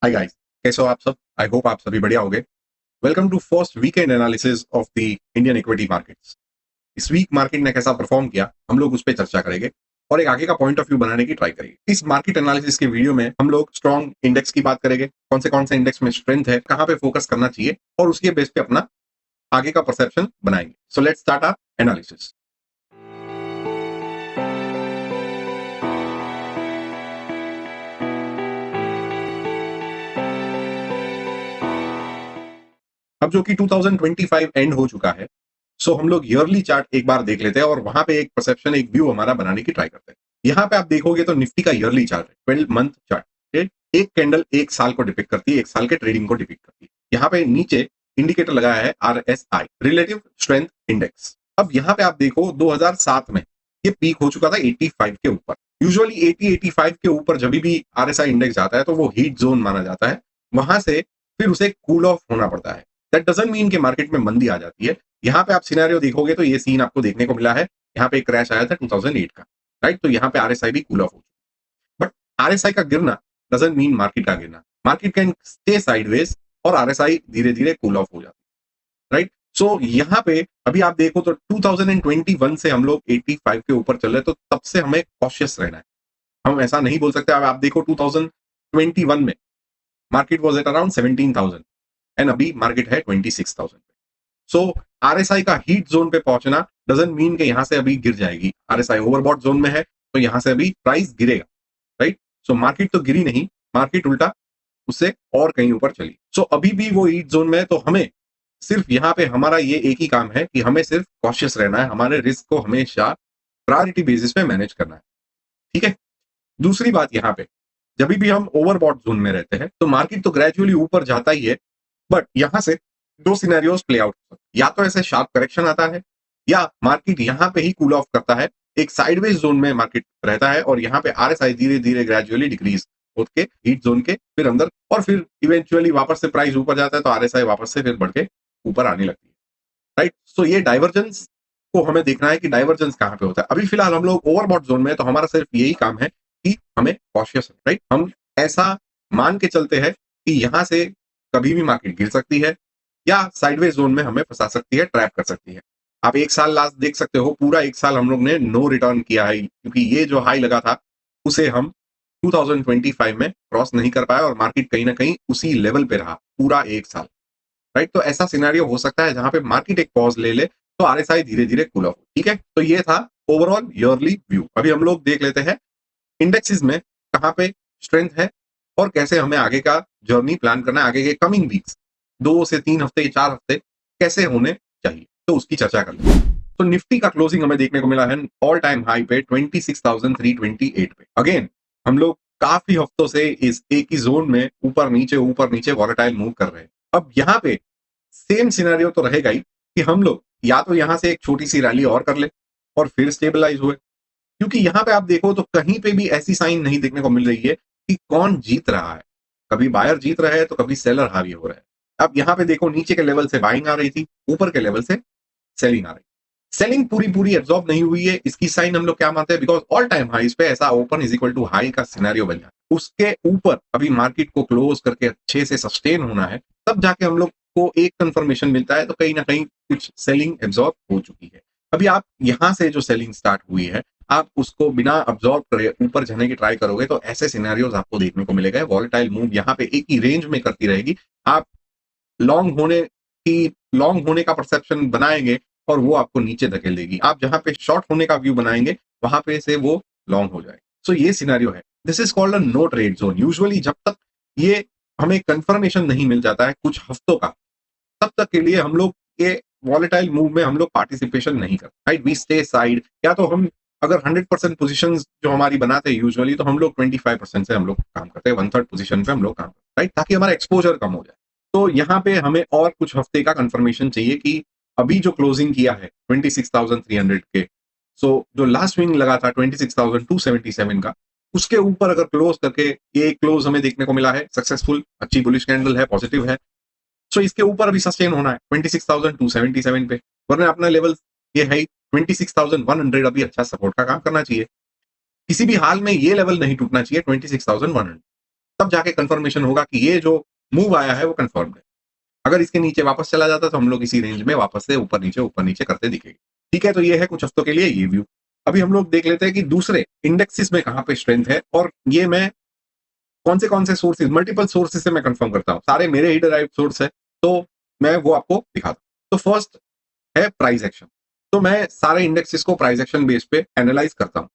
Hi guys, कैसे हो आप सब? आई होप आप सभी बढ़िया होंगे। Welcome to first weekend analysis of the Indian equity markets. इस वीक मार्केट ने कैसा परफॉर्म किया, हम लोग उस पर चर्चा करेंगे और एक आगे का पॉइंट ऑफ व्यू बनाने की ट्राई करेंगे। इस मार्केट एनालिसिस के वीडियो में हम लोग स्ट्रॉन्ग इंडेक्स की बात करेंगे, कौन से इंडेक्स में स्ट्रेंथ है, कहाँ पे फोकस करना चाहिए और उसके बेस पे अपना आगे का परसेप्शन बनाएंगे। So let's start our analysis. अब जो कि 2025 एंड हो चुका है, सो हम लोग ईयरली चार्ट एक बार देख लेते हैं और वहां पे एक परसेप्शन, एक व्यू हमारा बनाने की ट्राई करते हैं। यहाँ पे आप देखोगे तो निफ्टी का ईयरली चार्ट है, 12 मंथ चार्ट। एक कैंडल एक साल को डिपिक्ट करती है, एक साल के ट्रेडिंग को डिपिक्ट करती है। यहाँ पे नीचे इंडिकेटर लगाया है RSI, रिलेटिव स्ट्रेंथ इंडेक्स। अब यहाँ पे आप देखो 2007 में ये पीक हो चुका था 85 के ऊपर। यूजुअली 80-85 के ऊपर जब भी RSI इंडेक्स जाता है तो वो हीट जोन माना जाता है। वहां से फिर उसे कूल ऑफ होना पड़ता है। दैट डजंट मीन कि मार्केट में मंदी आ जाती है। यहाँ पे आप सिनेरियो देखोगे तो ये सीन आपको देखने को मिला है। यहाँ पे एक क्रैश आया था 2008 का, राइट? तो यहाँ पे RSI भी कूल ऑफ हो चुका। बट RSI का गिरना डजंट मीन मार्केट का गिरना। मार्केट कैन स्टे साइडवेज और RSI धीरे धीरे कूल ऑफ हो जाती है, राइट? सो यहाँ पे अभी आप देखो तो 2021 से हम लोग 85 के ऊपर चल रहे, तो तब से हमें कॉशियस रहना है। हम ऐसा नहीं बोल सकते। अब आप देखो 2021 में market was at around 17,000 and अभी मार्केट है 26,000 पे। सो RSI का हीट जोन पे पहुंचना डजंट मीन कि यहां से अभी गिर जाएगी। RSI ओवरबॉट जोन में है तो यहां से अभी प्राइस गिरेगा, राइट? सो मार्केट तो गिरी नहीं, मार्केट उल्टा उससे और कहीं ऊपर चली। सो अभी भी वो हीट जोन में है, तो हमें सिर्फ यहाँ पे हमारा ये एक ही काम है कि हमें सिर्फ कॉशियस रहना है, हमारे रिस्क को हमेशा प्रायोरिटी बेसिस पे मैनेज करना है, ठीक है? दूसरी बात, यहाँ पे जब भी हम ओवरबॉट जोन में रहते हैं तो मार्केट तो ग्रेजुअली ऊपर जाता ही है, बट यहां से दो सिनेरियोस प्ले आउट होते हैं। या तो ऐसे शार्प करेक्शन आता है या मार्केट यहां पे ही कूल ऑफ करता है। एक साइडवेज जोन में मार्केट रहता है और यहाँ पे RSI धीरे धीरे ग्रेजुअली डिक्रीज होके हीट जोन के फिर अंदर, और फिर इवेंचुअली वापस से प्राइस ऊपर जाता है तो RSI वापस से फिर बढ़ के ऊपर आने लगती है, राइट? सो ये डाइवर्जेंस को हमें देखना है कि डाइवर्जेंस कहाँ पे होता है। अभी फिलहाल हम लोग ओवरबॉट जोन में है, तो हमारा सिर्फ यही काम है कि हमें कॉशियस, राइट? हम ऐसा मान के चलते हैं कि यहां से कभी भी मार्केट गिर सकती है या साइडवेज जोन में हमें फंसा सकती है, ट्रैप कर सकती है। आप एक साल लास्ट देख सकते हो, पूरा एक साल हम लोग ने नो रिटर्न किया है, क्योंकि ये जो हाई लगा था उसे हम 2025 में क्रॉस नहीं कर पाए और मार्केट कहीं ना कहीं उसी लेवल पे रहा पूरा एक साल, राइट? तो ऐसा सिनेरियो हो सकता है जहां पे मार्केट एक पॉज ले ले तो RSI धीरे धीरे कूल ऑफ, ठीक है? तो ये था ओवरऑल ईयरली व्यू। अभी हम लोग देख लेते हैं इंडेक्सेस में कहाँ पे स्ट्रेंथ है और कैसे हमें आगे का जर्नी प्लान करना है। आगे के कमिंग वीक्स 2 से 3 हफ्ते, 4 हफ्ते कैसे होने चाहिए, तो उसकी चर्चा कर लेते हैं। तो निफ्टी का क्लोजिंग हमें देखने को मिला है ऑल टाइम हाई पे 26,328 पे। अगेन हम लोग काफी हफ्तों से इस एक ही जोन में ऊपर नीचे वॉलेटाइल मूव कर रहे हैं। अब यहाँ पे सेम सिनेरियो तो रहेगा ही कि हम लोग या तो यहाँ से एक छोटी सी रैली और कर ले और फिर स्टेबलाइज हुए, क्योंकि यहाँ पे आप देखो तो कहीं पे भी ऐसी साइन नहीं देखने को मिल रही है कि कौन जीत रहा है। कभी बायर जीत रहा है तो कभी सेलर हावी हो रहा है। अब यहाँ पे देखो नीचे के लेवल से बाइंग आ रही थी, ऊपर के लेवल से सेलिंग आ रही। सेलिंग पूरी पूरी एब्जॉर्ब नहीं हुई है, इसकी साइन हम लोग क्या मानते हैं? बिकॉज ऑल टाइम हाई पे ऐसा open is equal to high का सिनेरियो बन जाता है। उसके ऊपर अभी मार्केट को क्लोज करके अच्छे से सस्टेन होना है, तब जाके हम लोग को एक कंफर्मेशन मिलता है। तो कहीं ना कहीं कुछ सेलिंग एब्जॉर्ब हो चुकी है। अभी आप यहाँ से जो सेलिंग स्टार्ट हुई है, आप उसको बिना अब्जॉर्ब करे ऊपर जाने की ट्राई करोगे तो ऐसे सिनेरियोज आपको देखने को मिलेगा। वॉलेटाइल मूव यहाँ पे एक ही रेंज में करती रहेगी। आप लॉन्ग होने की लॉन्ग होने का परसेप्शन बनाएंगे और वो आपको नीचे धकेल देगी। आप जहां पे शॉर्ट होने का व्यू बनाएंगे वहां पे से वो लॉन्ग हो जाएगा। सो ये सिनेरियो है। This is called a no trade zone. Usually जब तक ये हमें कंफर्मेशन नहीं मिल जाता है कुछ हफ्तों का, तब तक के लिए हम लोग ये वॉलेटाइल मूव में हम लोग पार्टिसिपेशन नहीं करते, राइट? We stay side. या तो हम अगर 100% पोजीशन जो हमारी बनाते हैं यूजुअली, तो हम लोग 25% से हम लोग काम करते हैं, 1/3 पोजीशन पे हम लोग काम करते हैं, राइट? ताकि हमारा एक्सपोजर कम हो जाए। तो यहाँ पे हमें और कुछ हफ्ते का कंफर्मेशन चाहिए कि अभी जो क्लोजिंग किया है 26,300 के, सो जो लास्ट स्विंग लगा था 26,277 का, उसके ऊपर अगर क्लोज करके ये क्लोज हमें देखने को मिला है सक्सेसफुल, अच्छी बुलिश कैंडल है, पॉजिटिव है। सो इसके ऊपर अभी सस्टेन होना है 26,277 पे, वरना अपना लेवल ये है 26,100। अभी अच्छा सपोर्ट का काम करना चाहिए। किसी भी हाल में ये लेवल नहीं टूटना चाहिए 26,100। तब जाके कंफर्मेशन होगा कि ये जो मूव आया है वो कंफर्म्ड है। अगर इसके नीचे वापस चला जाता तो हम लोग इसी रेंज में वापस से ऊपर नीचे करते दिखेंगे। ठीक है, तो ये है कुछ हफ्तों के लिए ये व्यू। अभी हम लोग देख लेते हैं कि दूसरे इंडेक्सेस में कहां पे स्ट्रेंथ है, और ये मैं कौन से सोर्सेज, मल्टीपल सोर्सेज से मैं कंफर्म करता हूं, सारे मेरे ही डिराइव्ड सोर्स है, तो मैं वो आपको दिखाता हूं। तो फर्स्ट है प्राइस एक्शन। तो मैं सारे इंडेक्सेस को प्राइस एक्शन बेस पे एनालाइज करता हूं,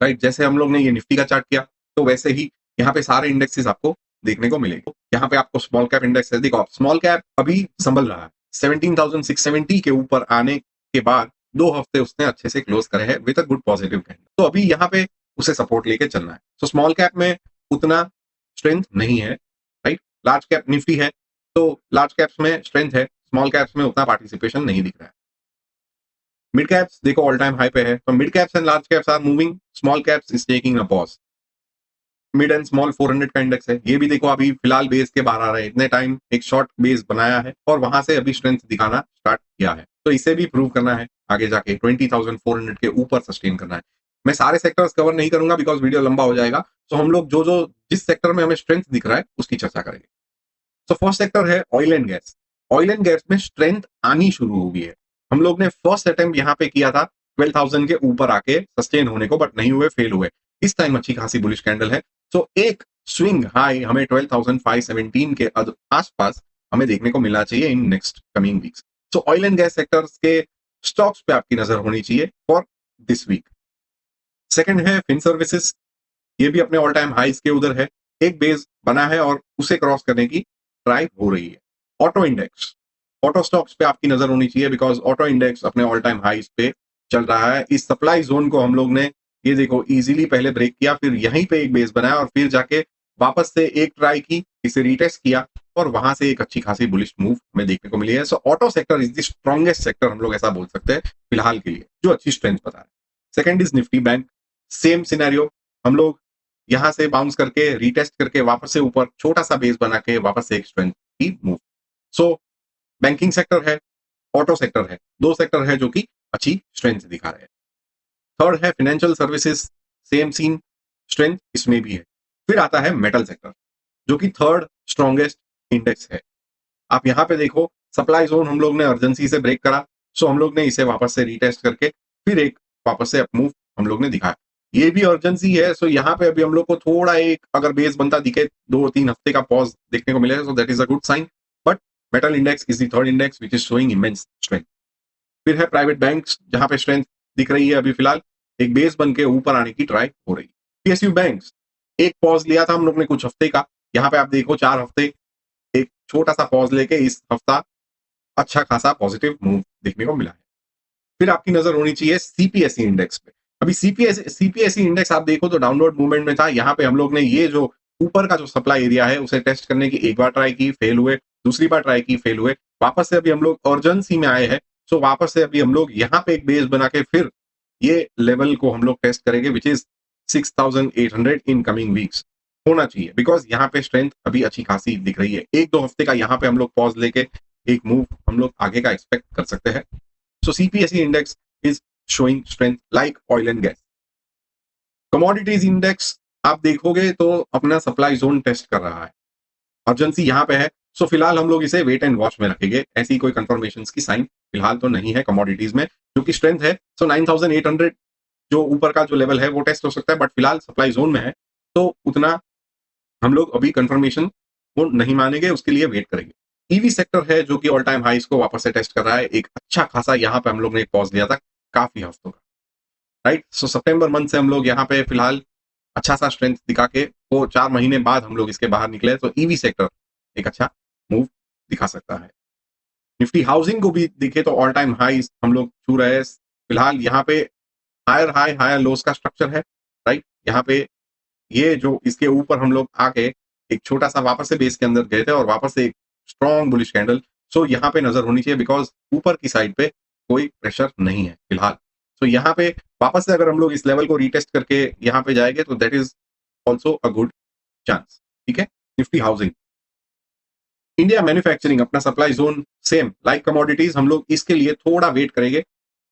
राइट। जैसे हम लोग ने ये निफ्टी का चार्ट किया, तो वैसे ही यहाँ पे सारे इंडेक्सेस आपको देखने को मिलेंगे। यहाँ पे आपको स्मॉल कैप इंडेक्स है, देखो स्मॉल कैप अभी संभल रहा है 17,670 के ऊपर आने के बाद 2 हफ्ते उसने अच्छे से क्लोज करे हैं with a good positive candle. तो अभी यहाँ पे उसे सपोर्ट लेके चलना है। तो स्मॉल कैप में उतना स्ट्रेंथ नहीं है, राइट। लार्ज कैप निफ्टी है, तो लार्ज कैप्स में स्ट्रेंथ है, स्मॉल कैप्स में उतना पार्टिसिपेशन नहीं दिख रहा है। मिड कैप्स देखो ऑल टाइम हाई पे है, तो mid caps and large caps are moving, small caps is taking a pause. Mid and small 400 का इंडेक्स है, ये भी देखो अभी फिलहाल बेस के बाहर आ रहा है, इतने टाइम एक शॉर्ट बेस बनाया है और वहां से अभी स्ट्रेंथ दिखाना स्टार्ट किया है। तो इसे भी प्रूव करना है, आगे जाके 20,400 के ऊपर सस्टेन करना है। मैं सारे सेक्टर्स कवर नहीं करूंगा बिकॉज वीडियो लंबा हो जाएगा, तो हम लोग जो जो जिस सेक्टर में हमें स्ट्रेंथ दिख रहा है उसकी चर्चा करेंगे। तो फर्स्ट सेक्टर है oil and gas. Oil and gas में स्ट्रेंथ आनी शुरू हो गई है। हम लोग ने फर्स्ट अटेम्प्ट यहाँ पे किया था 12,000 के ऊपर आके सस्टेन होने को, बट नहीं हुए, फेल हुए। इस टाइम अच्छी खासी बुलिश कैंडल है, तो एक स्विंग हाई हमें 12,517 के आसपास हमें देखने को मिलना चाहिए in next coming weeks. So oil and gas sectors के स्टॉक्स पे आपकी नजर होनी चाहिए फॉर दिस वीक। सेकंड है फिन सर्विसेज, ये भी अपने ऑल टाइम हाइज के उधर है, एक बेस बना है और उसे क्रॉस करने की ट्राई हो रही है। ऑटो इंडेक्स, ऑटो स्टॉक्स पे आपकी नजर होनी चाहिए बिकॉज ऑटो इंडेक्स अपने ऑल टाइम हाइज पे चल रहा है। इस सप्लाई जोन को हम लोग ने ये देखो इजीली पहले ब्रेक किया, फिर यहीं पे एक बेस बनाया और फिर जाके वापस से एक ट्राई की, इसे रीटेस्ट किया और वहां से एक अच्छी खासी बुलिश मूव हमें देखने को मिली है। So auto sector is the strongest sector, हम लोग ऐसा बोल सकते हैं फिलहाल के लिए, जो अच्छी स्ट्रेंथ बता रहा है। Second is Nifty bank, same scenario, हम लोग यहां से बाउंस करके रीटेस्ट करके वापस से ऊपर छोटा सा बेस बना के वापस से एक स्ट्रेंथ की मूव। सो बैंकिंग सेक्टर है, ऑटो सेक्टर है, दो सेक्टर है जो कि अच्छी स्ट्रेंथ दिखा रहे हैं। थर्ड है financial services, same scene, strength इसमें भी है। फिर आता है मेटल सेक्टर जो कि थर्ड स्ट्रॉन्गेस्ट इंडेक्स है। आप यहां पे देखो सप्लाई जोन हम लोग ने अर्जेंसी से ब्रेक करा, सो हम लोग ने इसे वापस से रीटेस्ट करके फिर एक वापस से अपमूव हम लोग ने दिखाया। ये भी अर्जेंसी है, सो यहाँ पे अभी हम लोग को थोड़ा एक अगर बेस बनता दिखे 2-3 हफ्ते का पॉज देखने को मिलेगा, so that is a good sign. But metal index is the third index which is showing immense strength. फिर है प्राइवेट बैंक्स जहां पे स्ट्रेंथ दिख रही है, अभी फिलहाल एक बेस बन के ऊपर आने की ट्राई हो रही है। पीएसयू बैंक्स एक पॉज लिया था हम लोग ने कुछ हफ्ते का, यहाँ पे आप देखो 4 हफ्ते एक छोटा सा पॉज लेके इस हफ्ता अच्छा खासा पॉजिटिव मूव देखने को मिला है। फिर आपकी नजर होनी चाहिए सीपीएसई इंडेक्स पे। अभी सीपीएसई इंडेक्स आप देखो तो डाउनवर्ड मूवमेंट में था, यहाँ पे हम लोग ने ये जो ऊपर का जो सप्लाई एरिया है उसे टेस्ट करने की एक बार ट्राई की, फेल हुए, दूसरी बार ट्राई की, फेल हुए, वापस से अभी हम लोग अर्जेंसी में आए हैं। सो वापस से अभी हम लोग यहाँ पे एक बेस बना के फिर ये लेवल को हम लोग टेस्ट करेंगे which is 6,800 in coming weeks होना चाहिए, बिकॉज यहाँ पे स्ट्रेंथ अभी अच्छी खासी दिख रही है। 1-2 हफ्ते का यहाँ पे हम लोग पॉज लेके एक मूव हम लोग आगे का एक्सपेक्ट कर सकते हैं। So CPSE index is showing strength like oil and gas. Commodities index आप देखोगे तो अपना सप्लाई जोन टेस्ट कर रहा है, अर्जेंसी यहाँ पे है, सो फिलहाल हम लोग इसे वेट एंड वॉच में रखेंगे। ऐसी कोई कंफर्मेशन की साइन फिलहाल तो नहीं है कमोडिटीज में, जो कि स्ट्रेंथ है। सो 9,800 जो ऊपर का जो लेवल है वो टेस्ट हो सकता है, बट फिलहाल सप्लाई जोन में है, तो उतना हम लोग अभी कंफर्मेशन वो नहीं मानेंगे, उसके लिए वेट करेंगे। ईवी सेक्टर है जो कि ऑल टाइम हाइस को वापस से टेस्ट कर रहा है, एक अच्छा खासा यहाँ पे हम लोग ने एक पॉज लिया था काफी हफ्तों का, राइट। सो सितंबर मंथ से हम लोग यहाँ पे फिलहाल अच्छा सा स्ट्रेंथ दिखा के वो 4 महीने बाद हम लोग इसके बाहर निकले, तो ईवी सेक्टर एक अच्छा मूव दिखा सकता है। निफ्टी हाउसिंग को भी दिखे तो ऑल टाइम हाई हम लोग छू रहे हैं फिलहाल, यहाँ पे हायर हाई हायर लोस का स्ट्रक्चर है, राइट। यहाँ पे ये जो इसके ऊपर हम लोग आके एक छोटा सा वापस से बेस के अंदर गए थे और वापस से एक स्ट्रॉन्ग बुलिश कैंडल, सो यहाँ पे नजर होनी चाहिए बिकॉज ऊपर की साइड पे कोई प्रेशर नहीं है फिलहाल। सो यहाँ पे वापस से अगर हम लोग इस लेवल को रीटेस्ट करके यहाँ पे जाएंगे तो that is also a good chance, ठीक है। निफ्टी हाउसिंग, इंडिया मैन्युफैक्चरिंग अपना supply zone same like commodities, हम लोग इसके लिए थोड़ा वेट करेंगे।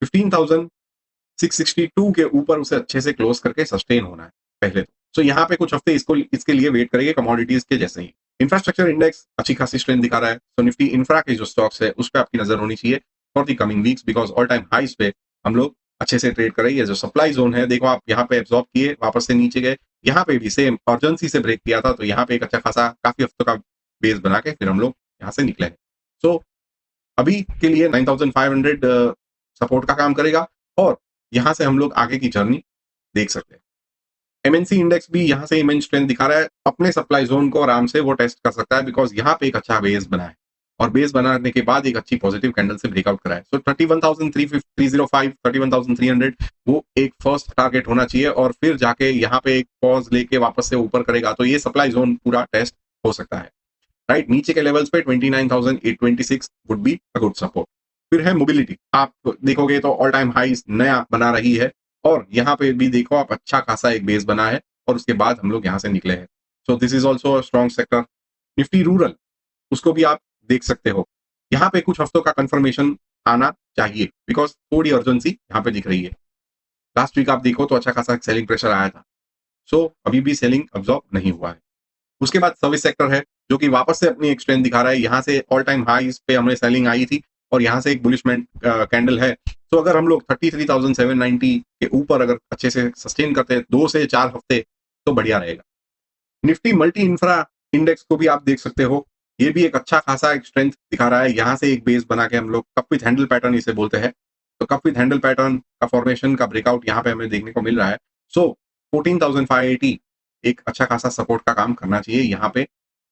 15,662 के ऊपर उसे अच्छे से क्लोज करके सस्टेन होना है पहले तो। सो यहाँ पे कुछ हफ्ते इसको इसके लिए वेट करेंगे कमोडिटीज के जैसे ही। इंफ्रास्ट्रक्चर इंडेक्स अच्छी खासी स्ट्रेंथ दिखा रहा है, सो निफ्टी इंफ्रा के जो स्टॉक्स है उस पर आपकी नजर होनी चाहिए for the coming weeks, because all time highs पे हम लोग अच्छे से ट्रेड कर रही है। जो सप्लाई जोन है देखो आप यहाँ पे एब्जॉर्ब किए, वापस से नीचे गए, यहाँ पे भी सेम अर्जेंसी से ब्रेक किया था, तो यहाँ पे एक अच्छा खासा काफी हफ्तों का बेस बना के फिर हम लोग यहाँ से निकले हैं। सो अभी के लिए 9500 सपोर्ट का काम करेगा और यहाँ से हम लोग आगे की जर्नी देख सकते हैं। एमएनसी इंडेक्स भी यहाँ से इमेंस स्ट्रेंथ दिखा रहा है, अपने सप्लाई जोन को आराम से वो टेस्ट कर सकता है, बिकॉज यहाँ पे एक अच्छा बेस बना है और बेस बनाने के बाद एक अच्छी पॉजिटिव कैंडल से ब्रेकआउट करा है। सो 31,305 31,300 वो एक फर्स्ट टारगेट होना चाहिए और फिर जाके यहाँ पे एक पॉज लेके वापस से ऊपर करेगा तो ये सप्लाई जोन पूरा टेस्ट हो सकता है। राइट, नीचे के लेवल्स पे 29,826 would be a good support. फिर है मोबिलिटी, आप देखोगे तो ऑल टाइम हाई नया बना रही है और यहाँ पे भी देखो आप अच्छा खासा एक बेस बना है और उसके बाद हम लोग यहाँ से निकले हैं। So this is also strong sector. Nifty rural, उसको भी आप देख सकते हो, यहाँ पे कुछ हफ्तों का कंफर्मेशन आना चाहिए बिकॉज थोड़ी अर्जेंसी यहाँ पे दिख रही है। लास्ट वीक आप देखो तो अच्छा खासा सेलिंग प्रेशर आया था, सो अभी भी सेलिंग अब्जॉर्ब नहीं हुआ है। उसके बाद सर्विस सेक्टर है जो कि वापस से अपनी एक स्ट्रेंथ दिखा रहा है, यहाँ से ऑल टाइम हाई पे हमें सेलिंग आई थी और यहाँ से एक बुलिश कैंडल है। तो अगर हम लोग 33,790 के ऊपर अगर अच्छे से सस्टेन करते हैं 2 से 4 हफ्ते तो बढ़िया रहेगा। निफ्टी मल्टी इंफ्रा इंडेक्स को भी आप देख सकते हो, ये भी एक अच्छा खासा एक स्ट्रेंथ दिखा रहा है, यहाँ से एक बेस बना के हम लोग कप विथ हैंडल पैटर्न इसे बोलते हैं, तो कप विथ हैंडल पैटर्न का फॉर्मेशन का ब्रेकआउट यहाँ पे हमें देखने को मिल रहा है। सो 14,580 एक अच्छा खासा सपोर्ट का काम करना चाहिए। यहाँ पे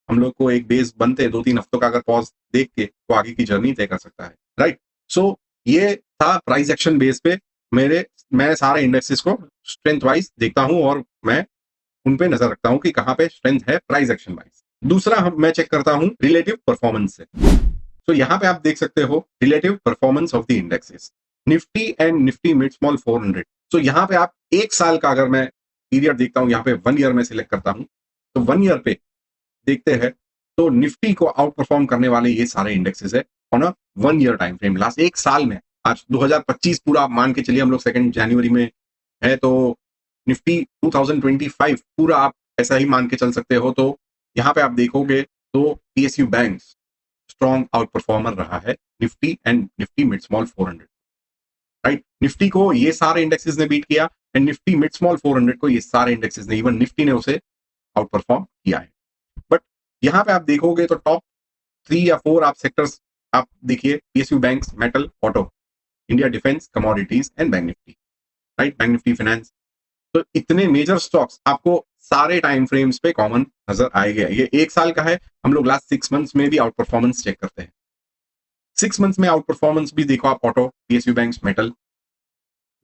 हम लोग को एक बेस बनते 2-3 हफ्तों का अगर पॉज देख के तो आगे की जर्नी तय कर सकता है। राइट, सो ये था प्राइस एक्शन बेस पे मैं सारे इंडेक्सेस को स्ट्रेंथ वाइज देखता हूं और मैं उन पे नजर रखता हूं कि कहां पे स्ट्रेंथ है प्राइस एक्शन वाइज। दूसरा मैं चेक करता हूं रिलेटिव परफॉर्मेंस से। तो यहाँ पे आप देख सकते हो relative performance of the indexes, Nifty and Nifty mid small 400। तो यहाँ पे आप एक साल का अगर मैं पीरियड देखता हूँ, यहाँ पे 1 ईयर में सिलेक्ट करता हूँ, तो 1 ईयर पे देखते हैं तो निफ्टी को आउट परफॉर्म करने वाले ये सारे इंडेक्सेस है on a 1 year time frame. Last एक साल में, आज 2025 पूरा मान के चलिए, हम लोग 2 जनवरी में है, तो निफ्टी 2025 पूरा आप ऐसा ही मान के चल सकते हो। तो यहाँ पे आप देखोगे तो PSU bank strong out performer रहा है Nifty and Nifty mid small 400। Right, Nifty को ये सारे इंडेक्सेस ने बीट किया एंड निफ्टी मिड स्मॉल 400 को ये सारे इंडेक्सेस ने, इवन निफ्टी ने उसे आउट परफॉर्म किया है। बट यहाँ पे आप देखोगे तो टॉप 3 या 4 आप सेक्टर्स आप देखिए, PSU bank, metal, auto, India defence, commodities and bank Nifty. Right, bank Nifty finance, तो इतने मेजर स्टॉक्स आपको सारे टाइम फ्रेम्स पे कॉमन नजर आएगा। ये एक साल का है, हम लोग लास्ट 6 मंथ्स में भी आउट परफॉर्मेंस चेक करते हैं। 6 मंथ्स में आउट परफॉर्मेंस भी देखो आप, auto, PSU bank, metal,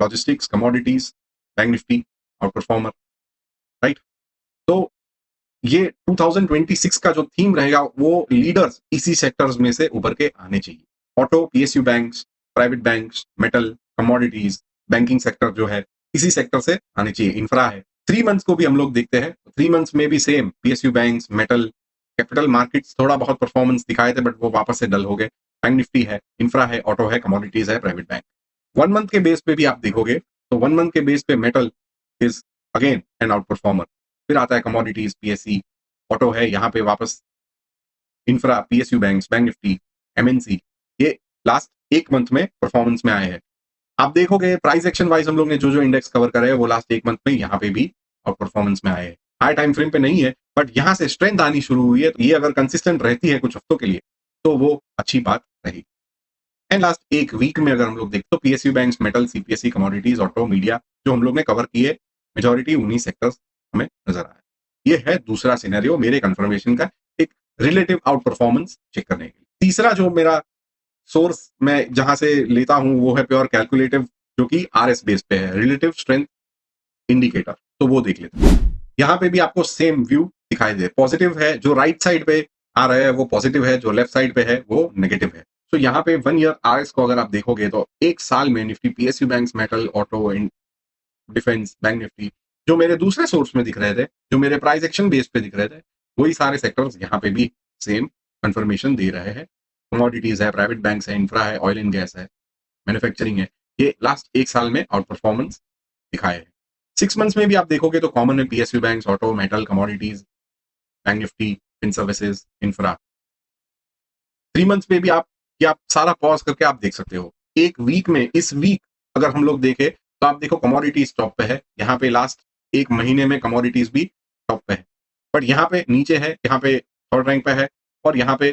logistics, commodities, bank Nifty out performer. Right, तो ये 2026 का जो थीम रहेगा वो लीडर्स इसी सेक्टर्स में से उभर के आने चाहिए। Auto, PSU banks, private banks, metal, commodities, banking sector जो है इसी सेक्टर से आने चाहिए। इंफ्रा है, 3 मंथ्स को भी हम लोग देखते हैं, 3 मंथ्स में भी same PSU banks, metal, capital markets थोड़ा बहुत परफॉर्मेंस दिखाए थे बट वो वापस से डल हो गए। बैंक निफ्टी है, इंफ्रा है, ऑटो है, कमोडिटीज है, प्राइवेट बैंक। 1 मंथ के बेस पे भी आप देखोगे तो 1 मंथ के बेस पे metal is again an outperformer, फिर आता है कमोडिटीज, पीएससी, ऑटो है, यहाँ पे वापस infra, PSU banks, bank Nifty, MNC, ये लास्ट 1 मंथ में परफॉर्मेंस में आए हैं। आप देखोगे प्राइस एक्शन वाइज हम लोग ने जो जो इंडेक्स कवर करे हैं वो लास्ट 1 मंथ में यहाँ पे भी आउट परफॉर्मेंस में आए हैं। हाई टाइम फ्रेम पे नहीं है बट यहाँ से स्ट्रेंथ आनी शुरू हुई है, तो ये अगर कंसिस्टेंट रहती है कुछ हफ्तों के लिए तो वो अच्छी बात रहेगी। एंड लास्ट 1 वीक में अगर हम लोग देखें तो PSU banks, metal, CPSC, commodities, auto, media जो हम लोग ने कवर किए, मेजोरिटी उन्हीं सेक्टर्स हमें नजर आया। ये है दूसरा सिनेरियो मेरे कंफर्मेशन का, एक रिलेटिव आउट परफॉर्मेंस चेक करने के लिए। तीसरा जो मेरा सोर्स मैं जहां से लेता हूं वो है प्योर कैलकुलेटिव, जो कि आरएस बेस पे है, रिलेटिव स्ट्रेंथ इंडिकेटर। तो वो देख लेते हैं। यहाँ पे भी आपको सेम व्यू दिखाई दे, पॉजिटिव है, जो राइट साइड पे आ रहा है वो पॉजिटिव है, जो लेफ्ट साइड पे है वो नेगेटिव है। तो यहाँ पे 1 ईयर आरएस को अगर आप देखोगे तो एक साल में Nifty, PSU banks, metal, auto, defence, bank Nifty, जो मेरे दूसरे सोर्स में दिख रहे थे, जो मेरे प्राइस एक्शन बेस पे दिख रहे थे, वही सारे सेक्टर्स यहाँ पे भी सेम कंफर्मेशन दे रहे हैं। कमोडिटीज है, प्राइवेट बैंक्स है, इंफ्रा है, ऑयल एंड गैस है, मैन्युफैक्चरिंग है, ये लास्ट 1 साल में आउट परफॉर्मेंस दिखाए हैं। 6 मंथ्स में भी आप देखोगे तो कॉमन है PSU banks, auto, metal, commodities, bank Nifty, fin services, infra. 3 months में भी आप सारा पॉज करके आप देख सकते हो। एक वीक में, इस वीक अगर हम लोग देखें तो आप देखो कमोडिटीज टॉप पे है, यहाँ पे लास्ट एक महीने में कमोडिटीज भी टॉप पे है, बट यहाँ पे नीचे है, यहाँ पे थर्ड रैंक पे है और यहाँ पे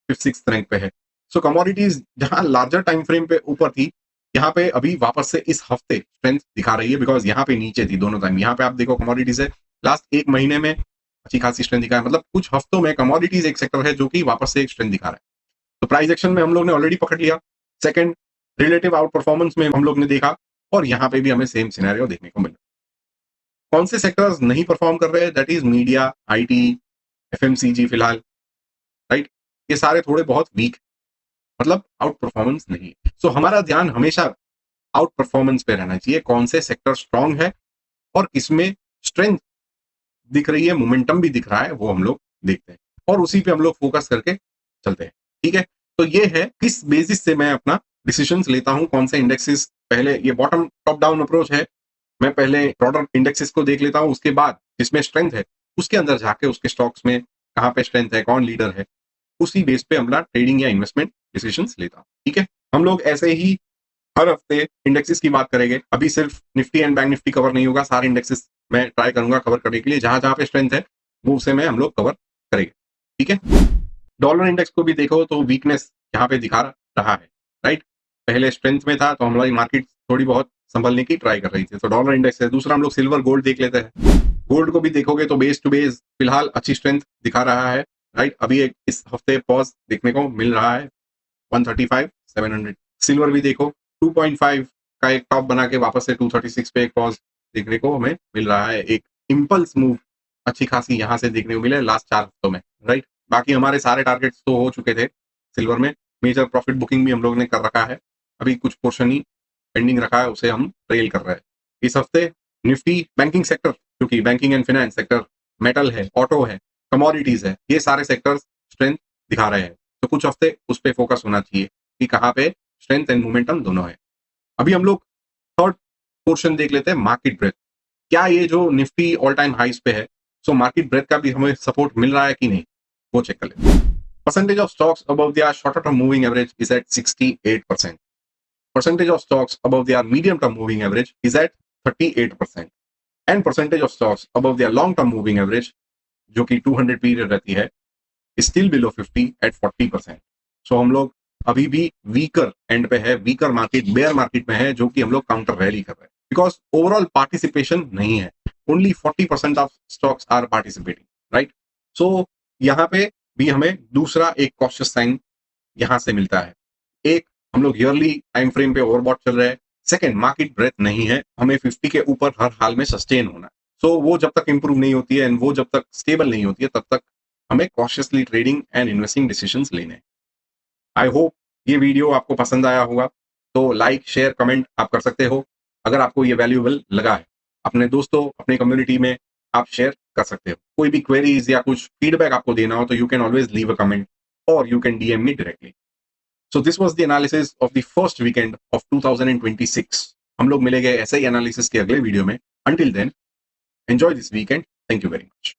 फिफ्थ सिक्स रैंक पे है। सो कमोडिटीज जहां लार्जर टाइम फ्रेम पे ऊपर थी, यहाँ पे अभी वापस से इस हफ्ते स्ट्रेंथ दिखा रही है, बिकॉज यहाँ पे नीचे थी दोनों टाइम। यहाँ पे आप देखो कमोडिटीज है, लास्ट एक महीने में अच्छी खासी स्ट्रेंथ दिखा है, मतलब कुछ हफ्तों में कमोडिटीज एक सेक्टर है जो कि वापस से एक स्ट्रेंथ दिखा रहा है। तो प्राइस एक्शन में हम लोग ने ऑलरेडी पकड़ लिया, सेकंड रिलेटिव आउट परफॉर्मेंस में हम लोग ने देखा, और यहाँ पे भी हमें सेम सिनेरियो देखने को मिला। कौन से सेक्टर्स नहीं परफॉर्म कर रहे हैं? That is media, IT, FMCG फिलहाल, राइट। ये सारे थोड़े बहुत वीक, मतलब आउट परफॉर्मेंस नहीं है। सो हमारा ध्यान हमेशा आउट परफॉर्मेंस पे रहना चाहिए, कौन से सेक्टर स्ट्रांग है और किसमें स्ट्रेंथ दिख रही है, मोमेंटम भी दिख रहा है, वो हम लोग देखते हैं और उसी पे हम लोग फोकस करके चलते हैं। ठीक है, तो ये है किस बेसिस से मैं अपना डिसीजंस लेता हूं, कौन से इंडेक्सेस। पहले ये बॉटम टॉप डाउन अप्रोच है, मैं पहले ब्रॉडर इंडेक्सेस को देख लेता हूं, उसके बाद जिसमें स्ट्रेंथ है उसके अंदर जाके उसके स्टॉक्स में कहां पे स्ट्रेंथ है, कौन लीडर है, उसी बेस पे अपना ट्रेडिंग या इन्वेस्टमेंट डिसीजंस लेता हूं। ठीक है, हम लोग ऐसे ही हर हफ्ते इंडेक्सेस की बात करेंगे। अभी सिर्फ Nifty and bank Nifty cover नहीं होगा, सारे इंडेक्सेस मैं ट्राई करूंगा कवर करने के लिए, जहां जहां पे स्ट्रेंथ है वो उसे मैं हम लोग कवर करेंगे। ठीक है, डॉलर इंडेक्स को भी देखो तो वीकनेस यहाँ पे दिखा रहा है, राइट। पहले स्ट्रेंथ में था तो हमारी मार्केट थोड़ी बहुत संभलने की ट्राई कर रही थी, तो डॉलर इंडेक्स है। दूसरा हम लोग सिल्वर गोल्ड देख लेते हैं। गोल्ड को भी देखोगे तो बेस टू बेस फिलहाल अच्छी स्ट्रेंथ दिखा रहा है, राइट। अभी एक इस हफ्ते पॉज देखने को मिल रहा है 135 700। सिल्वर भी देखो 2.5 का एक टॉप बना के वापस से 236 पे एक पॉज देखने को हमें मिल रहा है। एक इंपल्स मूव अच्छी खासी यहाँ से देखने को मिले लास्ट 4 हफ्तों में, राइट। बाकी हमारे सारे टारगेट्स तो हो चुके थे सिल्वर में, मेजर प्रॉफिट बुकिंग भी हम लोग ने कर रखा है, अभी कुछ पोर्शन ही पेंडिंग रखा है, उसे हम ट्रेल कर रहे हैं। इस हफ्ते निफ्टी बैंकिंग सेक्टर, क्योंकि banking and finance sector, metal है, ऑटो है, कमोडिटीज है, ये सारे सेक्टर्स स्ट्रेंथ दिखा रहे हैं, तो कुछ हफ्ते उस पर फोकस होना चाहिए कि कहाँ पे स्ट्रेंथ एंड मोमेंटम दोनों है। अभी हम लोग थर्ड पोर्शन देख लेते हैं, मार्केट ब्रेथ। क्या ये जो निफ्टी ऑल टाइम हाइस पे है, सो मार्केट ब्रेथ का भी हमें सपोर्ट मिल रहा है कि नहीं, वो चेक कर लेते हैं। Percentage of stocks above their shorter term moving average is at 68%. Percentage of stocks above their medium term moving average is at 38%. And percentage of stocks above their long term moving average, जो कि 200 period रहती है, is still below 50 at 40%. सो हम लोग अभी भी weaker and पे है, वीकर मार्केट, बेयर मार्केट में है, जो कि हम लोग काउंटर रैली कर रहे हैं, बिकॉज ओवरऑल पार्टिसिपेशन नहीं है, only 40% of stocks are participating, right. So यहाँ पे भी हमें दूसरा एक कॉशियस साइन यहां से मिलता है। एक, हम लोग ईयरली टाइम फ्रेम पे ओवरबॉट चल रहे हैं। सेकंड, मार्केट ब्रेथ नहीं है, हमें 50 के ऊपर हर हाल में सस्टेन होना है। सो वो जब तक इंप्रूव नहीं होती है एंड वो जब तक स्टेबल नहीं होती है, तब तक हमें cautiously trading and investing decisions लेने हैं। आई होप ये वीडियो आपको पसंद आया होगा, तो लाइक शेयर कमेंट आप कर सकते हो। अगर आपको ये वैल्यूएबल लगा है, अपने दोस्तों, अपने कम्युनिटी में आप शेयर कर सकते हो। कोई भी क्वेरीज या कुछ फीडबैक आपको देना हो तो you can always leave a comment और you can DM me directly. So this was the analysis of the first weekend of 2026. हम लोग मिलेंगे ऐसे ही एनालिसिस के अगले वीडियो में। Until then, enjoy this weekend. Thank you very much.